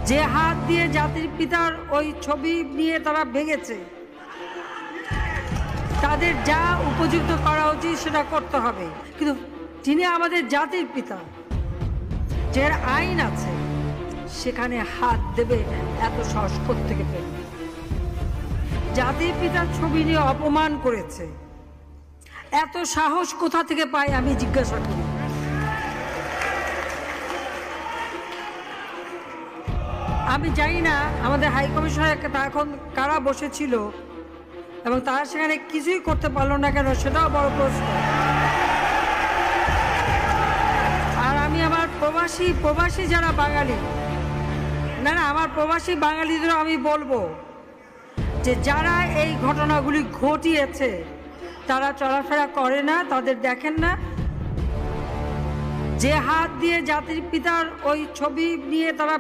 যে হাত দিয়ে জাতির পিতার ওই ছবি নিয়ে তারা ভেঙেছে, তাদের যা উপযুক্ত করা উচিত সেটা করতে হবে। কিন্তু যিনি আমাদের জাতির পিতা, যার আইন আছে, সেখানে হাত দেবে এত সাহস কোত্থেকে পেল? জাতির পিতার ছবি নিয়ে অপমান করেছে, এত সাহস কোথা থেকে পায় আমি জিজ্ঞাসা করি। আমি জানি না আমাদের হাই কমিশনার এখন কারা বসেছিল এবং তারা সেখানে কিছুই করতে পারলো না কেন, সেটাও বড় প্রশ্ন। আর আমি আমার প্রবাসী যারা বাঙালি, না আমার প্রবাসী বাঙালিদেরও আমি বলবো যে যারা এই ঘটনাগুলি ঘটিয়েছে তারা চলাফেরা করে না, তাদের দেখেন না। যে হাত দিয়ে জাতির পিতার ওই ছবি নিয়ে তারা